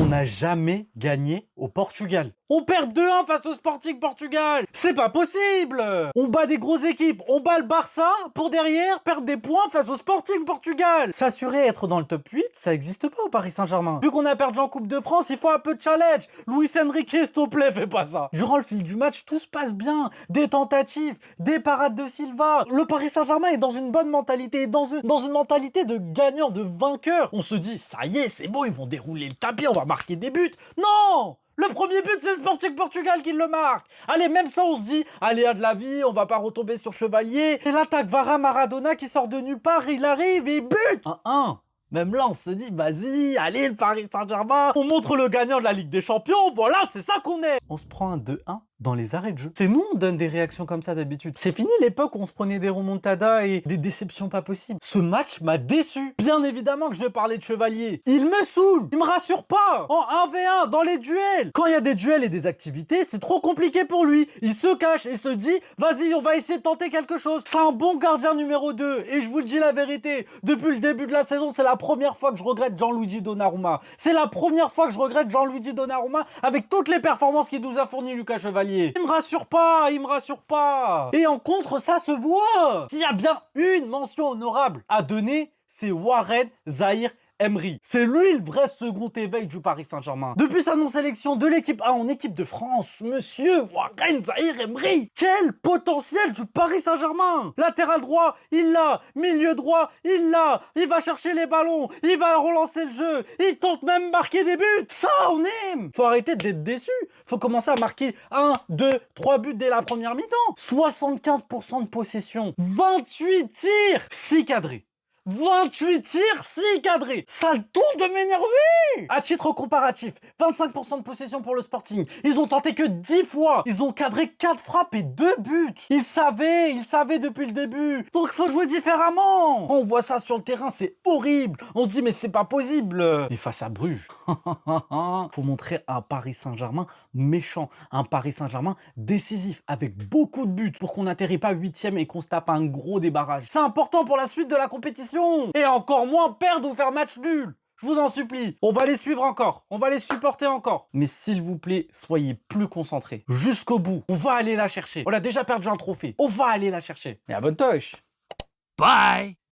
On n'a jamais gagné au Portugal. On perd 2-1 face au Sporting Portugal. C'est pas possible. On bat des grosses équipes. On bat le Barça pour derrière perdre des points face au Sporting Portugal. S'assurer être dans le top 8, ça n'existe pas au Paris Saint-Germain. Vu qu'on a perdu en Coupe de France, il faut un peu de challenge. Luis Enrique, s'il te plaît, fais pas ça. Durant le fil du match, tout se passe bien. Des tentatives, des parades de Silva. Le Paris Saint-Germain est dans une bonne mentalité, dans une mentalité de gagnant, de vainqueur. On se dit, ça y est, c'est bon, ils vont dérouler le tapis, on va marquer des buts. Non! Le premier but, c'est Sporting Portugal qui le marque. Allez, même ça, on se dit, allez, à de la vie, on va pas retomber sur Chevalier. Et l'attaque Vara Maradona qui sort de nulle part, il arrive et but 1-1. Même là, on se dit, vas-y, allez, le Paris Saint-Germain, on montre le gagnant de la Ligue des Champions, voilà, c'est ça qu'on est. On se prend un 2-1 dans les arrêts de jeu. C'est nous, on donne des réactions comme ça d'habitude. C'est fini l'époque où on se prenait des remontadas et des déceptions pas possibles. Ce match m'a déçu. Bien évidemment que je vais parler de Chevalier. Il me saoule, il me rassure pas. En 1v1, dans les duels. Quand il y a des duels et des activités, c'est trop compliqué pour lui. Il se cache et se dit, vas-y, on va essayer de tenter quelque chose. C'est un bon gardien numéro 2. Et je vous le dis la vérité, depuis le début de la saison, c'est la première fois que je regrette Gianluigi Donnarumma. C'est la première fois que je regrette Gianluigi Donnarumma avec toutes les performances qu'il nous a fournies, Lucas Chevalier. Il me rassure pas, il me rassure pas. Et en contre, ça se voit. S'il y a bien une mention honorable à donner, c'est Warren Zahir Emery. C'est lui le vrai second éveil du Paris Saint-Germain. Depuis sa non-sélection de l'équipe A en équipe de France, monsieur Warren Zahir Emery, quel potentiel du Paris Saint-Germain. Latéral droit, il l'a. Milieu droit, il l'a. Il va chercher les ballons, il va relancer le jeu, il tente même marquer des buts. Ça, on aime. Faut arrêter d'être déçu. Faut commencer à marquer 1, 2, 3 buts dès la première mi-temps. 75% de possession, 28 tirs, 6 cadrés. 28 tirs, 6 cadrés. Ça le tourne de m'énerver. À titre comparatif, 25% de possession pour le Sporting. Ils ont tenté que 10 fois. Ils ont cadré 4 frappes et 2 buts. Ils savaient depuis le début. Donc il faut jouer différemment. Quand on voit ça sur le terrain, c'est horrible. On se dit mais c'est pas possible. Mais face à Bruges, faut montrer un Paris Saint-Germain méchant. Un Paris Saint-Germain décisif avec beaucoup de buts pour qu'on n'atterrit pas 8e et qu'on se tape un gros débarrage. C'est important pour la suite de la compétition. Et encore moins perdre ou faire match nul. Je vous en supplie. On va les suivre encore. On va les supporter encore. Mais s'il vous plaît, soyez plus concentrés. Jusqu'au bout. On va aller la chercher. On a déjà perdu un trophée. On va aller la chercher. Et abonne-toi. Bye.